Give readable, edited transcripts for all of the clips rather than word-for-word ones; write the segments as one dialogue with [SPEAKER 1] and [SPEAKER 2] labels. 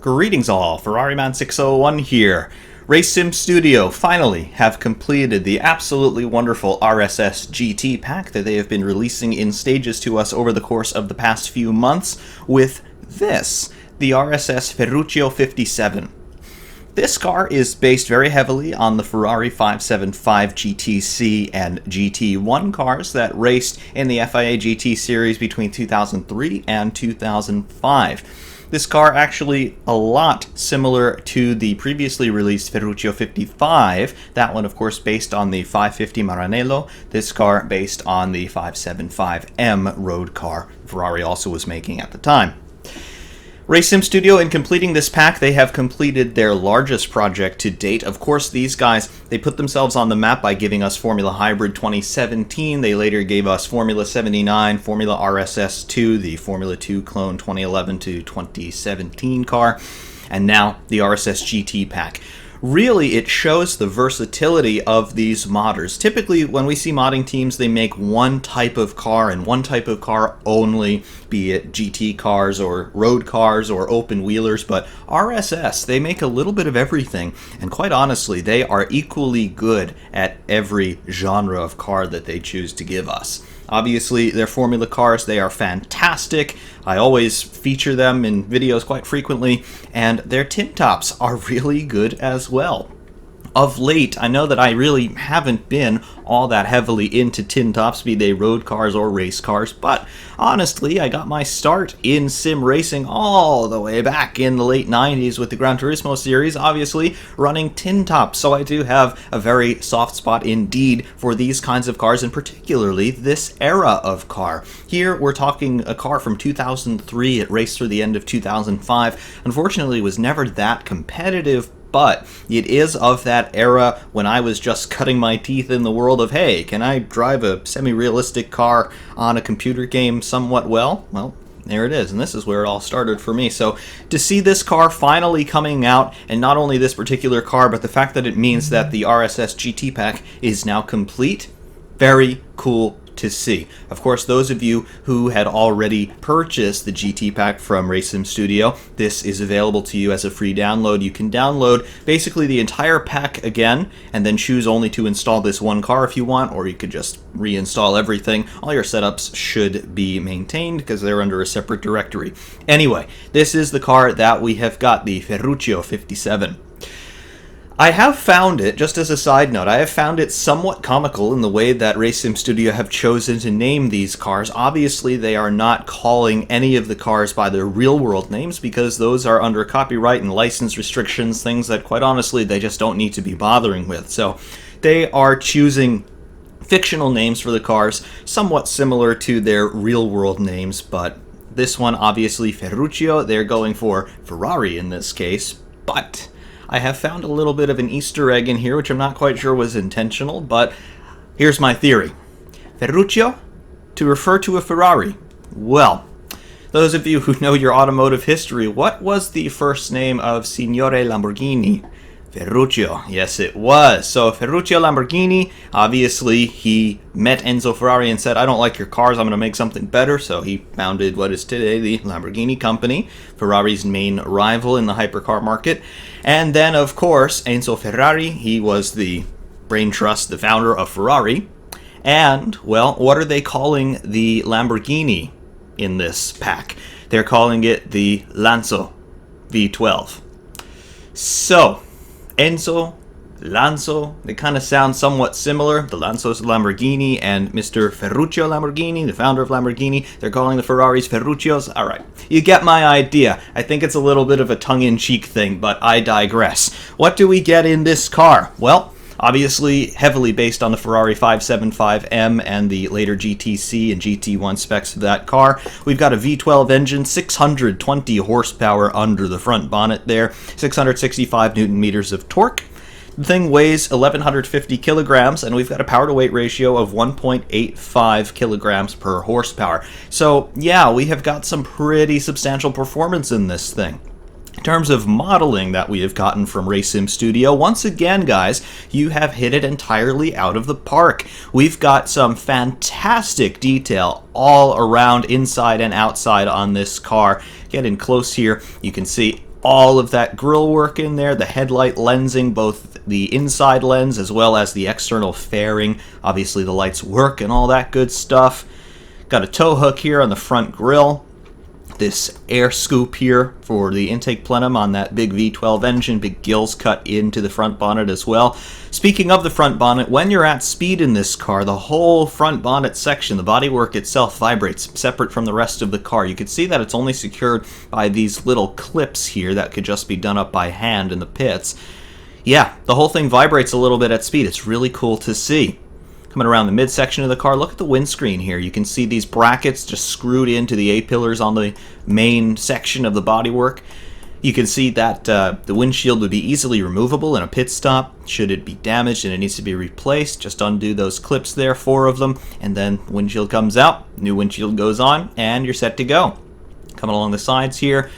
[SPEAKER 1] Greetings all, FerrariMan601 here. RaceSim Studio finally have completed the absolutely wonderful RSS GT Pack that they have been releasing in stages to us over the course of the past few months with this, the RSS Ferruccio 57. This car is based very heavily on the Ferrari 575 GTC and GT1 cars that raced in the FIA GT series between 2003 and 2005. This car actually a lot similar to the previously released Ferruccio 55, that one of course based on the 550 Maranello, this car based on the 575M road car Ferrari also was making at the time. RaceSim Studio, in completing this pack, they have completed their largest project to date. Of course, these guys, they put themselves on the map by giving us Formula Hybrid 2017. They later gave us Formula 79, Formula RSS 2, the Formula 2 clone 2011 to 2017 car, and now the RSS GT Pack. Really, it shows the versatility of these modders. Typically, when we see modding teams, they make one type of car and one type of car only, be it GT cars or road cars or open wheelers, but RSS, they make a little bit of everything, and quite honestly, they are equally good at every genre of car that they choose to give us. Obviously, their Formula cars, they are fantastic. I always feature them in videos quite frequently, and their tin tops are really good as well. Of late, I know that I really haven't been all that heavily into tin tops, be they road cars or race cars, but honestly, I got my start in sim racing all the way back in the late 90s with the Gran Turismo series, obviously running tin tops, so I do have a very soft spot indeed for these kinds of cars, and particularly this era of car. Here, we're talking a car from 2003, it raced through the end of 2005, unfortunately it was never that competitive, but it is of that era when I was just cutting my teeth in the world of, hey, can I drive a semi-realistic car on a computer game somewhat well? Well, there it is, and this is where it all started for me. So to see this car finally coming out, and not only this particular car, but the fact that it means that the RSS GT Pack is now complete, very cool to see. Of course, those of you who had already purchased the GT Pack from RaceSim Studio, this is available to you as a free download. You can download basically the entire pack again, and then choose only to install this one car if you want, or you could just reinstall everything. All your setups should be maintained because they're under a separate directory. Anyway, this is the car that we have got, the Ferruccio 57. I have found it, just as a side note, I have found it somewhat comical in the way that RaceSim Studio have chosen to name these cars. Obviously, they are not calling any of the cars by their real-world names because those are under copyright and license restrictions, things that, quite honestly, they just don't need to be bothering with. So they are choosing fictional names for the cars, somewhat similar to their real-world names, but this one, obviously, Ferruccio, they're going for Ferrari in this case, but I have found a little bit of an Easter egg in here, which I'm not quite sure was intentional, but here's my theory. Ferruccio, to refer to a Ferrari. Well, those of you who know your automotive history, what was the first name of Signore Lamborghini? Ferruccio. Yes, it was. So Ferruccio Lamborghini, obviously he met Enzo Ferrari and said, I don't like your cars, I'm going to make something better. So he founded what is today the Lamborghini company, Ferrari's main rival in the hypercar market. And then, of course, Enzo Ferrari, he was the brain trust, the founder of Ferrari. And, well, what are they calling the Lamborghini in this pack? They're calling it the Lanzo V12. So Enzo, Lanzo, they kind of sound somewhat similar. The Lanzo's Lamborghini, and Mr. Ferruccio Lamborghini, the founder of Lamborghini, they're calling the Ferraris Ferruccios. Alright, you get my idea. I think it's a little bit of a tongue-in-cheek thing, but I digress. What do we get in this car? Well, obviously heavily based on the Ferrari 575M and the later GTC and GT1 specs of that car. We've got a V12 engine, 620 horsepower under the front bonnet there, 665 newton meters of torque. The thing weighs 1,150 kilograms, and we've got a power-to-weight ratio of 1.85 kilograms per horsepower. So, yeah, we have got some pretty substantial performance in this thing. In terms of modeling that we have gotten from RaceSim Studio, once again, guys, you have hit it entirely out of the park. We've got some fantastic detail all around, inside and outside on this car. Get in close here, you can see all of that grille work in there, the headlight lensing, both the inside lens as well as the external fairing. Obviously the lights work and all that good stuff. Got a tow hook here on the front grille. This air scoop here for the intake plenum on that big V12 engine, big gills cut into the front bonnet as well. Speaking of the front bonnet, when you're at speed in this car, the whole front bonnet section, the bodywork itself, vibrates separate from the rest of the car. You can see that it's only secured by these little clips here that could just be done up by hand in the pits. Yeah, the whole thing vibrates a little bit at speed. It's really cool to see. Coming around the midsection of the car, look at the windscreen here. You can see these brackets just screwed into the A-pillars on the main section of the bodywork. You can see that the windshield would be easily removable in a pit stop. Should it be damaged and it needs to be replaced, just undo those clips there, 4 of them, and then windshield comes out, new windshield goes on, and you're set to go. Coming along the sides here,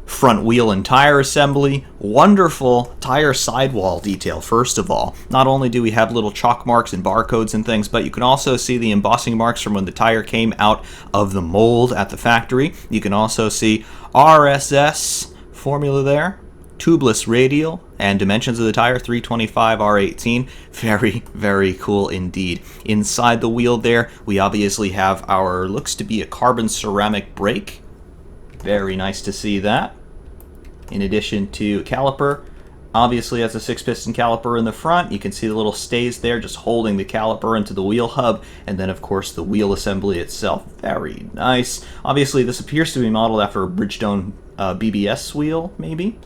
[SPEAKER 1] front wheel and tire assembly, wonderful tire sidewall detail. First of all, not only do we have little chalk marks and barcodes and things, but you can also see the embossing marks from when the tire came out of the mold at the factory. You can also see RSS formula there, tubeless radial, and dimensions of the tire, 325 R18. Very, very cool indeed. Inside the wheel there, we obviously have our, looks to be a carbon ceramic brake. Very nice to see that. In addition to caliper, obviously has a 6-piston caliper in the front. You can see the little stays there just holding the caliper into the wheel hub, and then of course the wheel assembly itself. Very nice. Obviously this appears to be modeled after a Bridgestone BBS wheel maybe,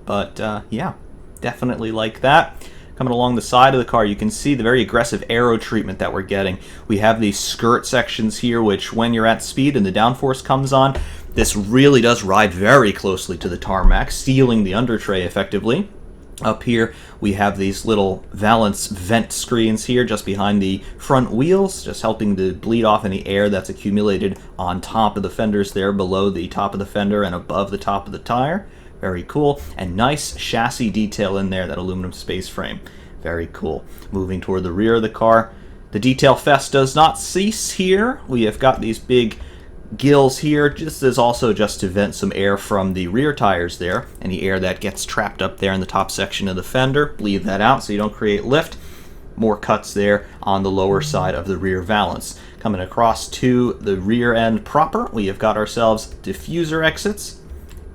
[SPEAKER 1] but yeah, definitely like that. Coming along the side of the car, you can see the very aggressive aero treatment that we're getting. We have these skirt sections here, which when you're at speed and the downforce comes on, this really does ride very closely to the tarmac, sealing the under tray effectively. Up here, we have these little valance vent screens here just behind the front wheels, just helping to bleed off any air that's accumulated on top of the fenders there, below the top of the fender and above the top of the tire. Very cool. And nice chassis detail in there, that aluminum space frame. Very cool. Moving toward the rear of the car, the detail fest does not cease here. We have got these big gills here. This is also just to vent some air from the rear tires there. Any air that gets trapped up there in the top section of the fender, bleed that out so you don't create lift. More cuts there on the lower side of the rear valance. Coming across to the rear end proper, we have got ourselves diffuser exits.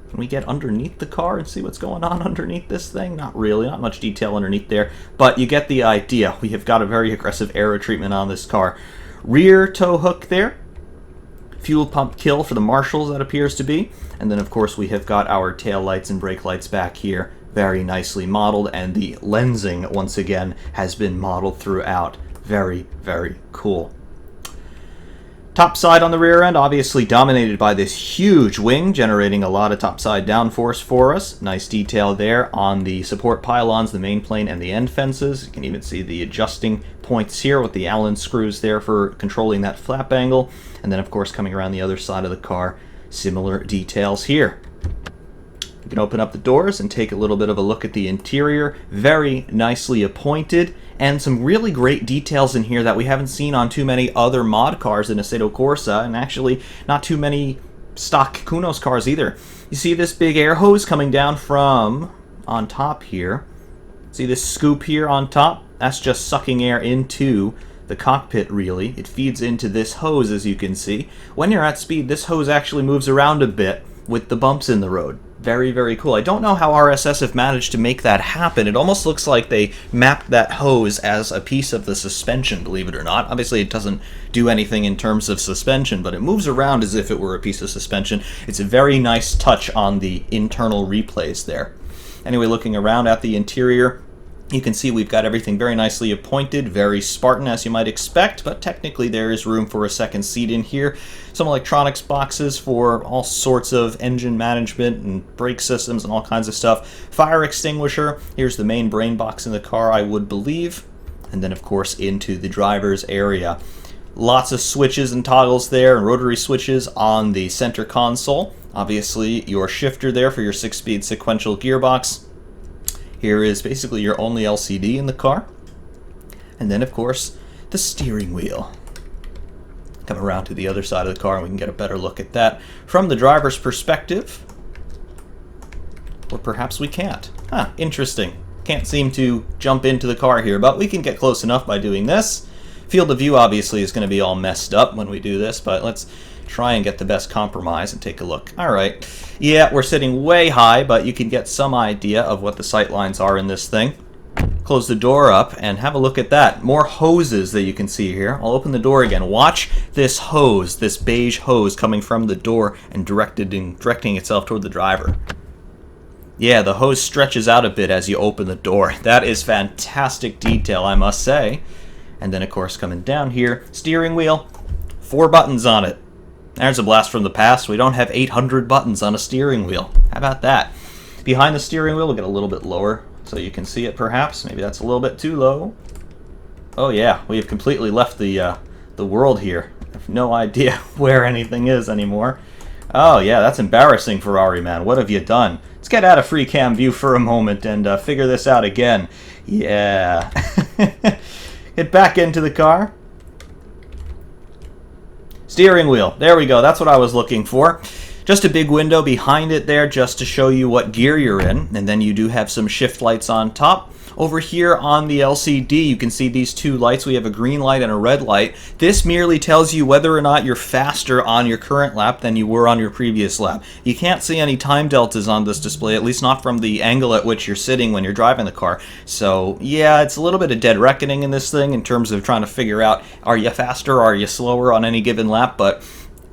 [SPEAKER 1] Can we get underneath the car and see what's going on underneath this thing? Not really, not much detail underneath there, but you get the idea. We have got a very aggressive aero treatment on this car. Rear tow hook there. Fuel pump kill for the marshals, that appears to be. And then of course we have got our tail lights and brake lights back here. Very nicely modeled, and the lensing once again has been modeled throughout. Very, very cool. Top side on the rear end, obviously dominated by this huge wing, generating a lot of topside downforce for us. Nice detail there on the support pylons, the main plane, and the end fences. You can even see the adjusting points here with the Allen screws there for controlling that flap angle. And then, of course, coming around the other side of the car, similar details here. You can open up the doors and take a little bit of a look at the interior. Very nicely appointed, and some really great details in here that we haven't seen on too many other mod cars in Assetto Corsa, and actually not too many stock Kunos cars either. You see this big air hose coming down from on top here. See this scoop here on top? That's just sucking air into the cockpit, really. It feeds into this hose, as you can see. When you're at speed, this hose actually moves around a bit with the bumps in the road. Very, very cool. I don't know how RSS have managed to make that happen. It almost looks like they mapped that hose as a piece of the suspension, believe it or not. Obviously, it doesn't do anything in terms of suspension, but it moves around as if it were a piece of suspension. It's a very nice touch on the internal replays there. Anyway, looking around at the interior, you can see we've got everything very nicely appointed, very Spartan as you might expect, but technically there is room for a second seat in here. Some electronics boxes for all sorts of engine management and brake systems and all kinds of stuff. Fire extinguisher. Here's the main brain box in the car, I would believe. And then, of course, into the driver's area. Lots of switches and toggles there, and rotary switches on the center console. Obviously, your shifter there for your 6-speed sequential gearbox. Here is basically your only LCD in the car. And then, of course, the steering wheel. Come around to the other side of the car and we can get a better look at that from the driver's perspective. Or perhaps we can't. Huh, interesting. Can't seem to jump into the car here, but we can get close enough by doing this. Field of view obviously is going to be all messed up when we do this, but let's try and get the best compromise and take a look. Alright, yeah, we're sitting way high, but you can get some idea of what the sight lines are in this thing. Close the door up and have a look at that. More hoses that you can see here. I'll open the door again. Watch this hose, this beige hose coming from the door and directing itself toward the driver. Yeah, the hose stretches out a bit as you open the door. That is fantastic detail, I must say. And then, of course, coming down here, steering wheel, 4 buttons on it. There's a blast from the past. We don't have 800 buttons on a steering wheel. How about that? Behind the steering wheel, we'll get a little bit lower so you can see it, perhaps. Maybe that's a little bit too low. Oh, yeah, we have completely left the world here. I have no idea where anything is anymore. Oh, yeah, that's embarrassing, Ferrari man. What have you done? Let's get out of free cam view for a moment and figure this out again. Yeah. Get back into the car. Steering wheel. There we go. That's what I was looking for. Just a big window behind it there just to show you what gear you're in. And then you do have some shift lights on top. Over here on the LCD, you can see these 2 lights. We have a green light and a red light. This merely tells you whether or not you're faster on your current lap than you were on your previous lap. You can't see any time deltas on this display, at least not from the angle at which you're sitting when you're driving the car. So, yeah, it's a little bit of dead reckoning in this thing in terms of trying to figure out, are you faster or are you slower on any given lap? But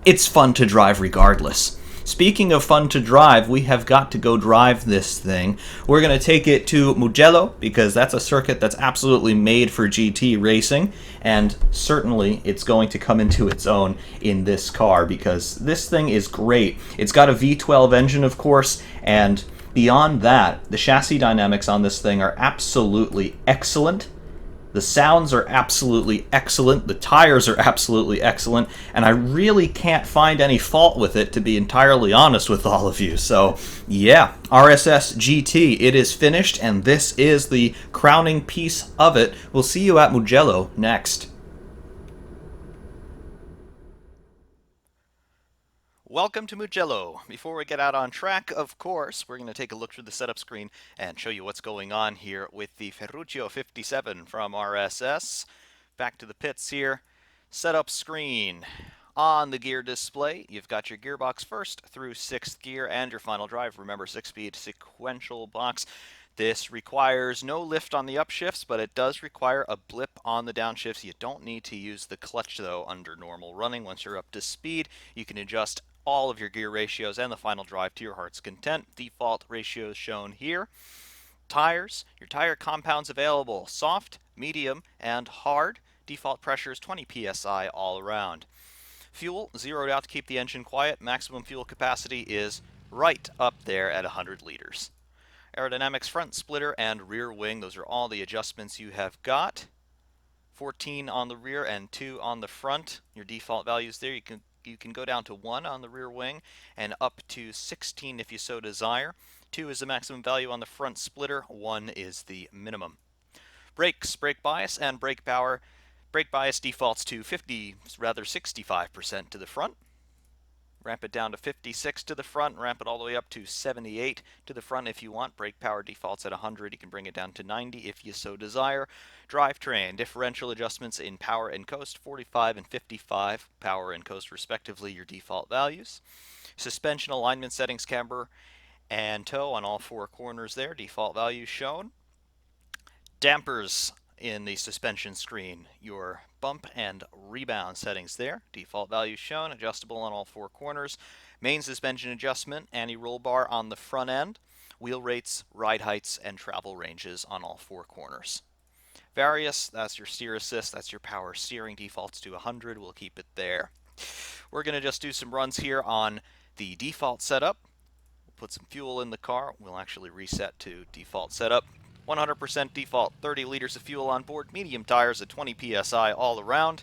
[SPEAKER 1] it's fun to drive regardless. Speaking of fun to drive, we have got to go drive this thing. We're going to take it to Mugello because that's a circuit that's absolutely made for GT racing, and certainly it's going to come into its own in this car because this thing is great. It's got a V12 engine, of course, and beyond that, the chassis dynamics on this thing are absolutely excellent. The sounds are absolutely excellent, the tires are absolutely excellent, and I really can't find any fault with it, to be entirely honest with all of you. So, yeah, RSS GT, it is finished, and this is the crowning piece of it. We'll see you at Mugello next. Welcome to Mugello. Before we get out on track, of course, we're going to take a look through the setup screen and show you what's going on here with the Ferruccio 57 from RSS. Back to the pits here. Setup screen. On the gear display, you've got your gearbox first through 6th gear and your final drive. Remember, 6-speed sequential box. This requires no lift on the upshifts, but it does require a blip on the downshifts. You don't need to use the clutch, though, under normal running. Once you're up to speed, you can adjust all of your gear ratios and the final drive to your heart's content. Default ratios shown here. Tires, your tire compounds available: soft, medium, and hard. Default pressure is 20 psi all around. Fuel, zeroed out to keep the engine quiet. Maximum fuel capacity is right up there at 100 liters. Aerodynamics, front splitter and rear wing, those are all the adjustments you have got. 14 on the rear and 2 on the front. Your default values there. You can go down to 1 on the rear wing and up to 16 if you so desire. 2 is the maximum value on the front splitter. 1 is the minimum. Brakes, brake bias and brake power. Brake bias defaults to 65% to the front. Ramp it down to 56 to the front, ramp it all the way up to 78 to the front if you want. Brake power defaults at 100. You can bring it down to 90 if you so desire. Drivetrain, differential adjustments in power and coast, 45 and 55, power and coast respectively, your default values. Suspension alignment settings, camber and toe on all 4 corners there, default values shown. Dampers in the suspension screen, your bump and rebound settings there, default values shown, adjustable on all 4 corners. Main suspension adjustment, anti-roll bar on the front end, wheel rates, ride heights, and travel ranges on all 4 corners. Various, that's your steer assist, that's your power steering, defaults to 100, we'll keep it there. We're going to just do some runs here on the default setup. We'll put some fuel in the car, we'll actually reset to default setup. 100% default, 30 liters of fuel on board, medium tires at 20 psi all around.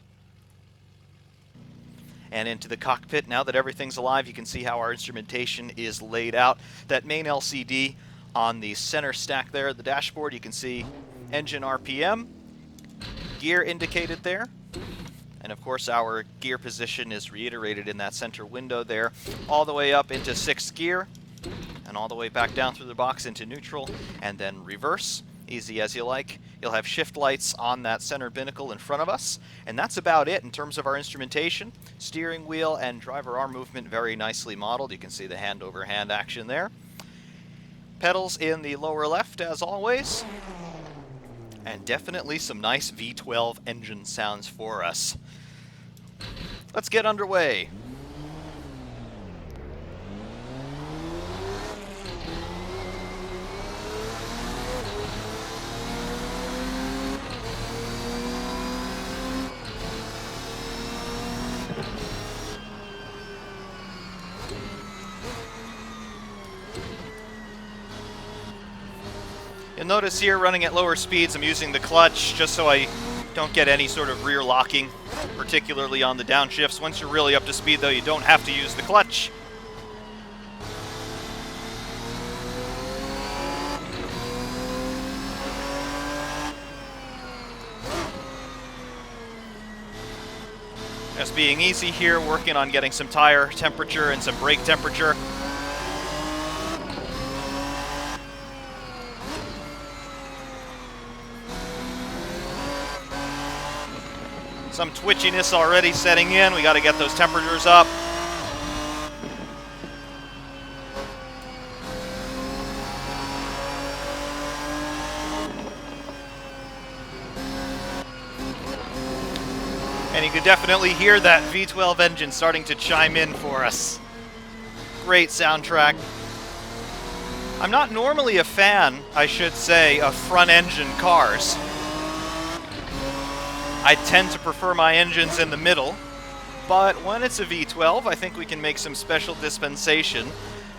[SPEAKER 1] And into the cockpit, now that everything's alive, you can see how our instrumentation is laid out. That main LCD on the center stack there, the dashboard, you can see engine RPM, gear indicated there, and of course our gear position is reiterated in that center window there, all the way up into 6th gear. And all the way back down through the box into neutral, and then reverse. Easy as you like. You'll have shift lights on that center binnacle in front of us, and that's about it in terms of our instrumentation. Steering wheel and driver arm movement very nicely modeled. You can see the hand-over-hand action there. Pedals in the lower left, as always. And definitely some nice V12 engine sounds for us. Let's get underway. You'll notice here, running at lower speeds, I'm using the clutch just so I don't get any sort of rear locking, particularly on the downshifts. Once you're really up to speed, though, you don't have to use the clutch. Just being easy here, working on getting some tire temperature and some brake temperature. Some twitchiness already setting in. We got to get those temperatures up. And you can definitely hear that V12 engine starting to chime in for us. Great soundtrack. I'm not normally a fan, I should say, of front-engine cars. I tend to prefer my engines in the middle, but when it's a V12, I think we can make some special dispensation.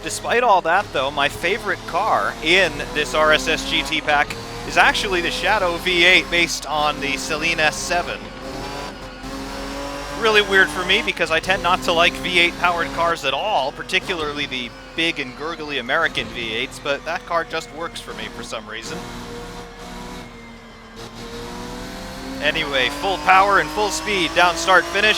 [SPEAKER 1] Despite all that, though, my favorite car in this RSS GT Pack is actually the Shadow V8 based on the Celine S7. Really weird for me because I tend not to like V8 powered cars at all, particularly the big and gurgly American V8s, but that car just works for me for some reason. Anyway, full power and full speed, down start finish.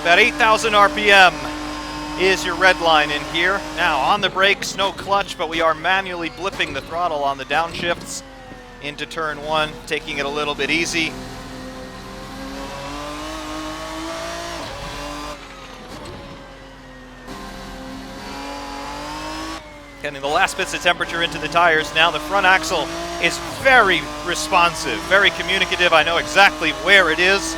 [SPEAKER 1] About 8,000 RPM is your red line in here. Now on the brakes, no clutch, but we are manually blipping the throttle on the downshifts into turn one, taking it a little bit easy. Getting the last bits of temperature into the tires. Now the front axle is very responsive, very communicative. I know exactly where it is.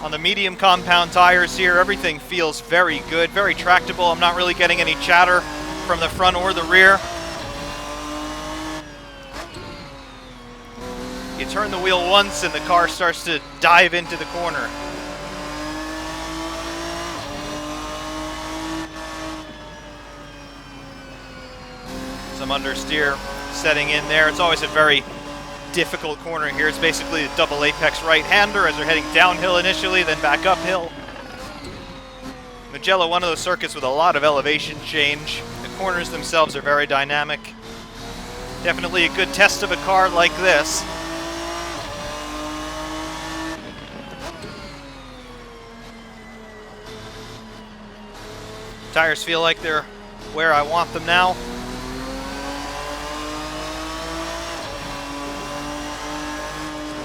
[SPEAKER 1] On the medium compound tires here, everything feels very good, very tractable. I'm not really getting any chatter from the front or the rear. You turn the wheel once and the car starts to dive into the corner. Some understeer setting in there. It's always a very difficult corner here. It's basically a double apex right-hander as they're heading downhill initially, then back uphill. Mugello, one of those circuits with a lot of elevation change. The corners themselves are very dynamic. Definitely a good test of a car like this. Tires feel like they're where I want them now.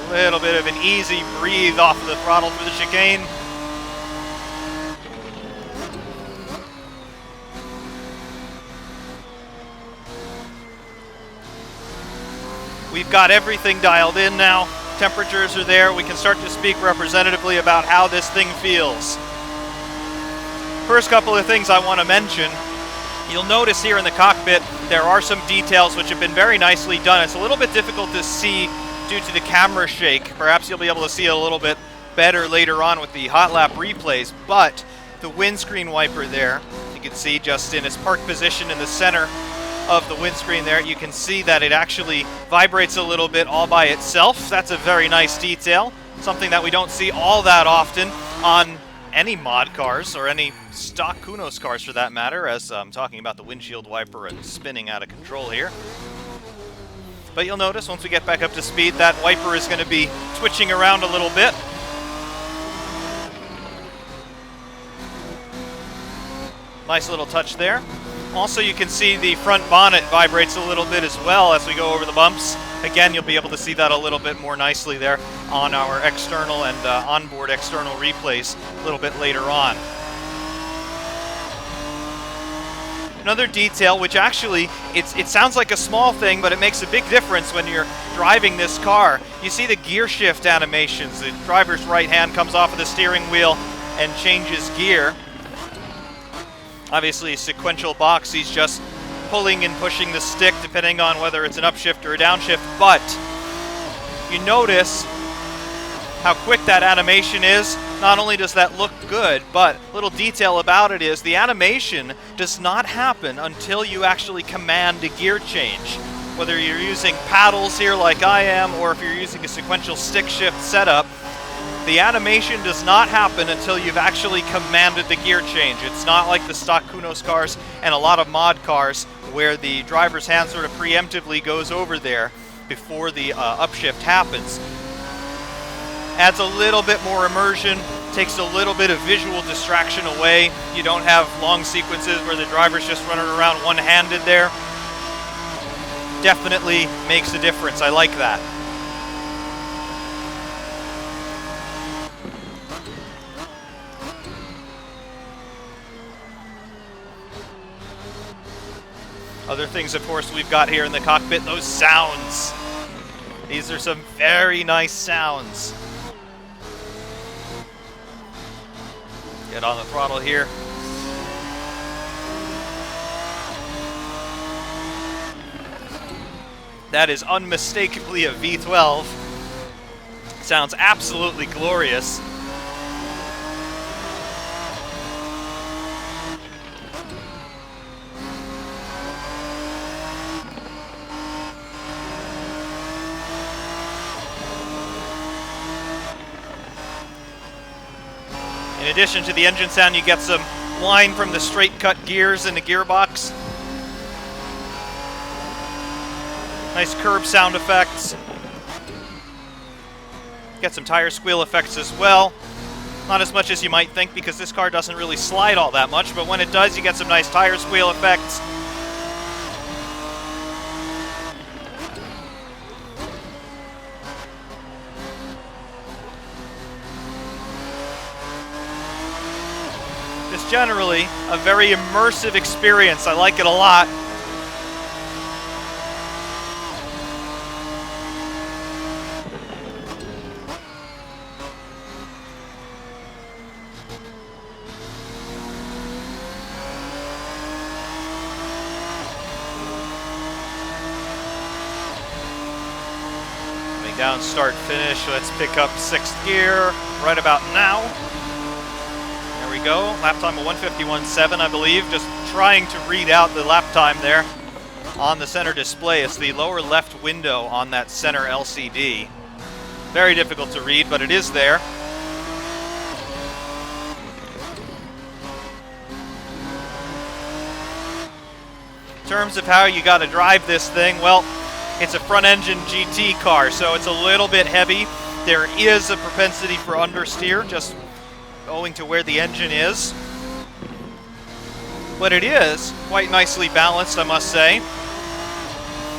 [SPEAKER 1] A little bit of an easy breathe off of the throttle through the chicane. We've got everything dialed in now. Temperatures are there. We can start to speak representatively about how this thing feels. First couple of things I want to mention. You'll notice here in the cockpit there are some details which have been very nicely done. It's a little bit difficult to see due to the camera shake. Perhaps you'll be able to see it a little bit better later on with the hot lap replays, but the windscreen wiper there, you can see just in its park position in the center of the windscreen there, you can see that it actually vibrates a little bit all by itself. That's a very nice detail, something that we don't see all that often on any mod cars or any stock Kunos cars for that matter, as I'm talking about the windshield wiper and spinning out of control here.
[SPEAKER 2] But you'll notice once we get back up to speed, that wiper is going to be twitching around a little bit. Nice little touch there. Also, you can see the front bonnet vibrates a little bit as well as we go over the bumps. Again, you'll be able to see that a little bit more nicely there on our external and onboard external replays a little bit later on. Another detail, which actually, it sounds like a small thing, but it makes a big difference when you're driving this car. You see the gear shift animations. The driver's right hand comes off of the steering wheel and changes gear. Obviously, a sequential box, he's just pulling and pushing the stick depending on whether it's an upshift or a downshift, but you notice how quick that animation is. Not only does that look good, but little detail about it is the animation does not happen until you actually command a gear change. Whether you're using paddles here like I am, or if you're using a sequential stick shift setup, the animation does not happen until you've actually commanded the gear change. It's not like the stock Kunos cars and a lot of mod cars where the driver's hand sort of preemptively goes over there before the upshift happens. Adds a little bit more immersion, takes a little bit of visual distraction away. You don't have long sequences where the driver's just running around one-handed there. Definitely makes a difference. I like that. Other things, of course, we've got here in the cockpit, those sounds. These are some very nice sounds. Get on the throttle here. That is unmistakably a V12. Sounds absolutely glorious. In addition to the engine sound, you get some whine from the straight cut gears in the gearbox. Nice curb sound effects. Get some tire squeal effects as well. Not as much as you might think because this car doesn't really slide all that much, but when it does, you get some nice tire squeal effects. Just generally a very immersive experience. I like it a lot. Down, start, finish. Let's pick up 6th gear right about now. There we go. Lap time of 1:51.7, I believe. Just trying to read out the lap time there on the center display. It's the lower left window on that center LCD. Very difficult to read, but it is there. In terms of how you got to drive this thing, well, it's a front-engine GT car, so it's a little bit heavy. There is a propensity for understeer, just owing to where the engine is. But it is quite nicely balanced, I must say.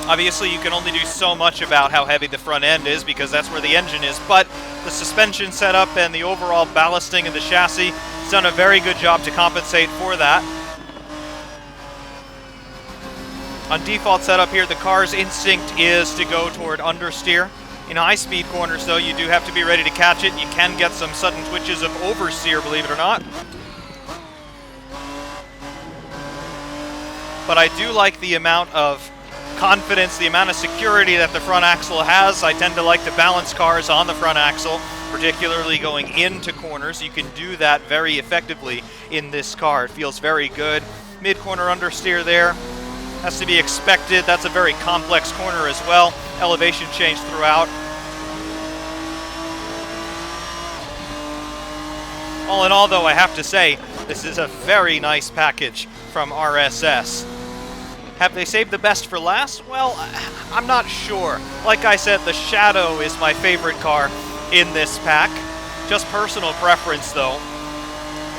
[SPEAKER 2] Obviously, you can only do so much about how heavy the front end is because that's where the engine is, but the suspension setup and the overall ballasting of the chassis has done a very good job to compensate for that. On default setup here, the car's instinct is to go toward understeer. In high-speed corners, though, you do have to be ready to catch it. You can get some sudden twitches of oversteer, believe it or not. But I do like the amount of confidence, the amount of security that the front axle has. I tend to like to balance cars on the front axle, particularly going into corners. You can do that very effectively in this car. It feels very good. Mid-corner understeer there. Has to be expected. That's a very complex corner as well. Elevation change throughout. All in all, though, I have to say, this is a very nice package from RSS. Have they saved the best for last? Well, I'm not sure. Like I said, the Shadow is my favorite car in this pack. Just personal preference, though.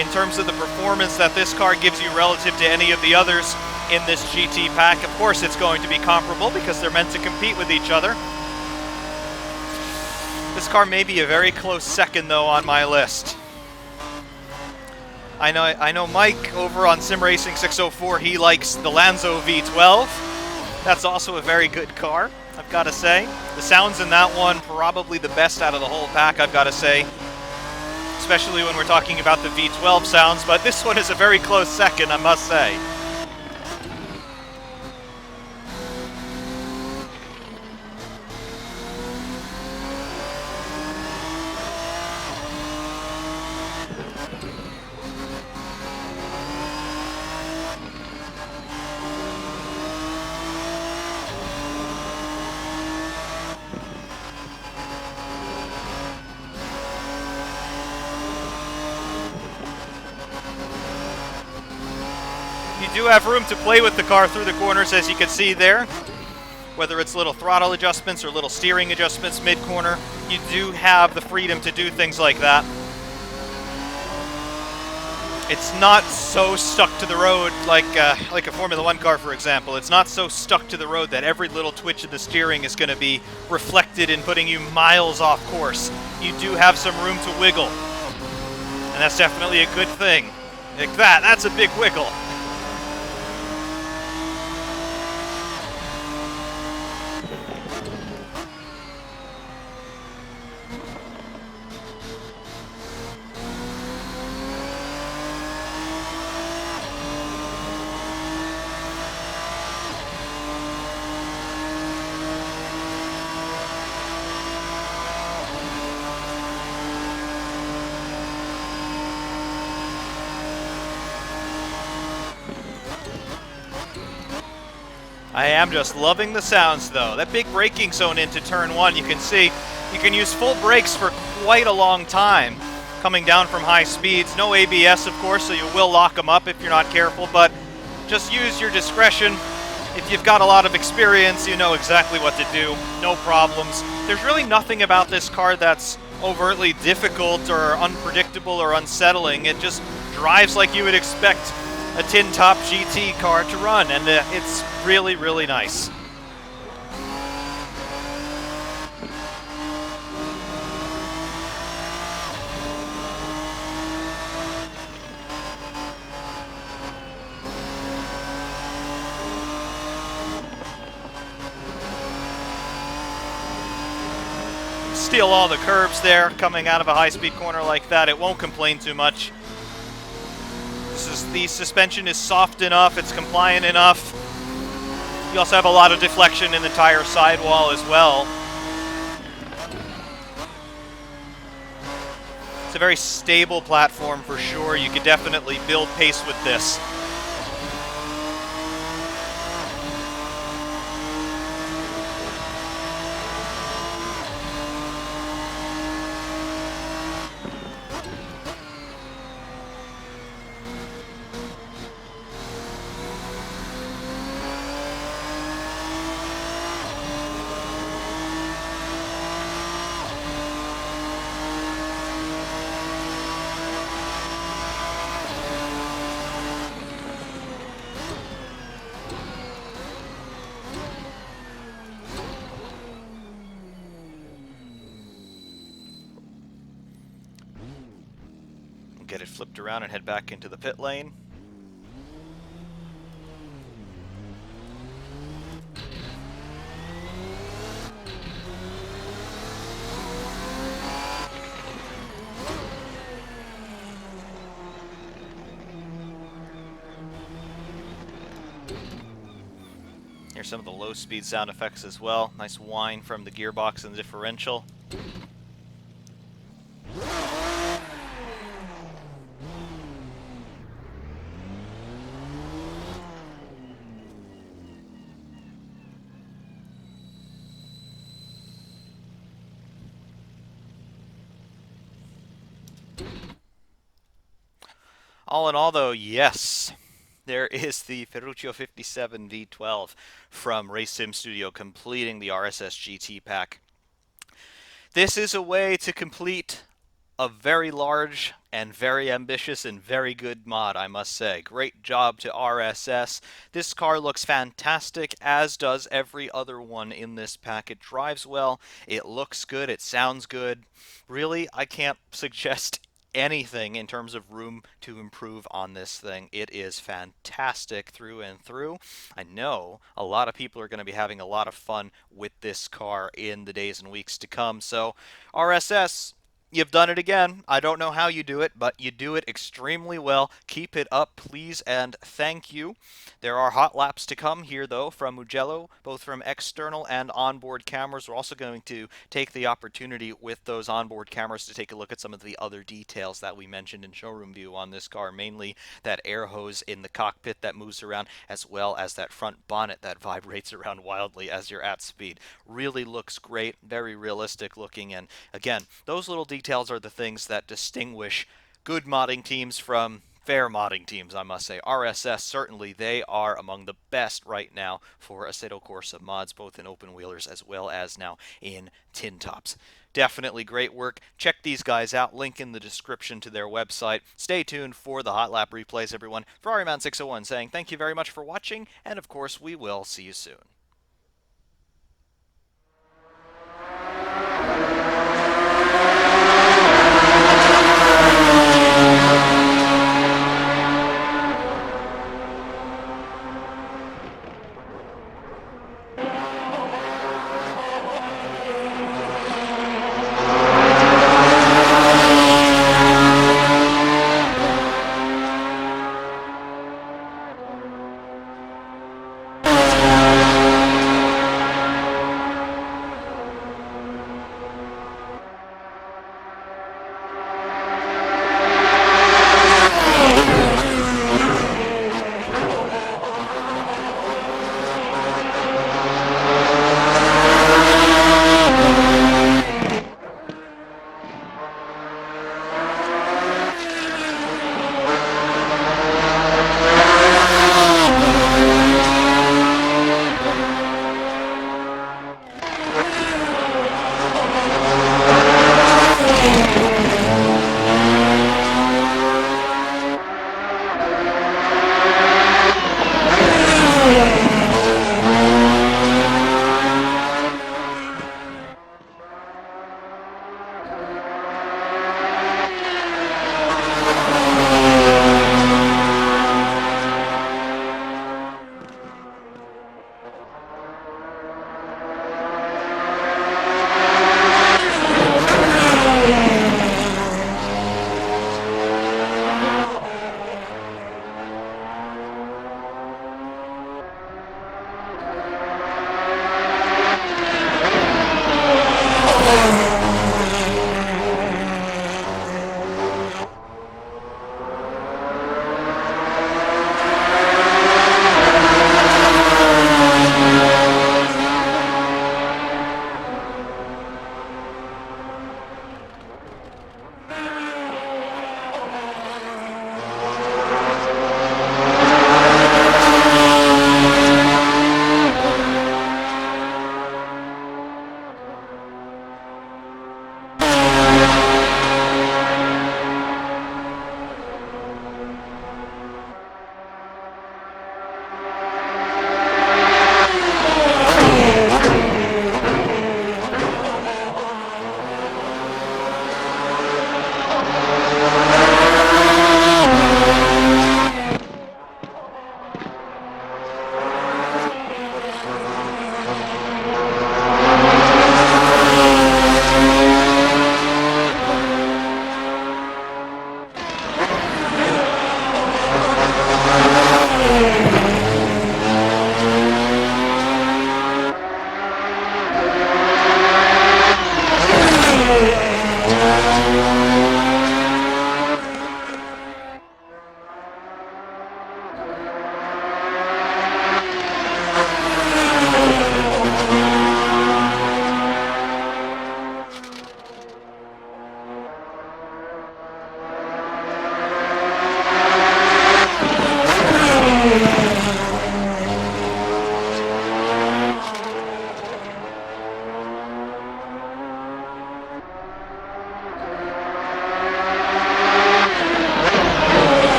[SPEAKER 2] In terms of the performance that this car gives you relative to any of the others in this GT pack, of course it's going to be comparable because they're meant to compete with each other. This car may be a very close second, though, on my list. I know Mike over on Sim Racing 604, he likes the Lanzo V12. That's also a very good car, I've got to say. The sounds in that one probably the best out of the whole pack, I've got to say. Especially when we're talking about the V12 sounds, but this one is a very close second, I must say. You do have room to play with the car through the corners, as you can see there. Whether it's little throttle adjustments or little steering adjustments mid-corner, you do have the freedom to do things like that. It's not so stuck to the road like a Formula 1 car, for example. It's not so stuck to the road that every little twitch of the steering is going to be reflected in putting you miles off course. You do have some room to wiggle, and that's definitely a good thing. Like that's a big wiggle. I am just loving the sounds, though. That big braking zone into turn 1, you can see you can use full brakes for quite a long time coming down from high speeds. No ABS, of course, so you will lock them up if you're not careful, but just use your discretion. If you've got a lot of experience, you know exactly what to do. No problems. There's really nothing about this car that's overtly difficult or unpredictable or unsettling. It just drives like you would expect a tin top GT car to run, and it's really, really nice. Steal all the curbs there coming out of a high-speed corner like that. It won't complain too much. The suspension is soft enough, it's compliant enough. You also have a lot of deflection in the tire sidewall as well. It's a very stable platform for sure. You could definitely build pace with this. Get it flipped around and head back into the pit lane. Here's some of the low speed sound effects as well. Nice whine from the gearbox and the differential. All in all, though, yes, there is the Ferruccio 57 V12 from RaceSim Studio completing the RSS GT Pack. This is a way to complete a very large and very ambitious and very good mod, I must say. Great job to RSS. This car looks fantastic, as does every other one in this pack. It drives well, it looks good, it sounds good. Really, I can't suggest anything in terms of room to improve on this thing. It is fantastic through and through. I know a lot of people are going to be having a lot of fun with this car in the days and weeks to come. So, RSS, you've done it again. I don't know how you do it, but you do it extremely well. Keep it up, please, and thank you. There are hot laps to come here, though, from Mugello, both from external and onboard cameras. We're also going to take the opportunity with those onboard cameras to take a look at some of the other details that we mentioned in showroom view on this car, mainly that air hose in the cockpit that moves around, as well as that front bonnet that vibrates around wildly as you're at speed. Really looks great, very realistic looking, and again, those little details are the things that distinguish good modding teams from fair modding teams, I must say. RSS, certainly, they are among the best right now for Assetto Corsa mods, both in open wheelers as well as now in tin tops. Definitely great work. Check these guys out. Link in the description to their website. Stay tuned for the hot lap replays, everyone. Ferrari Man 601 saying thank you very much for watching, and of course, we will see you soon.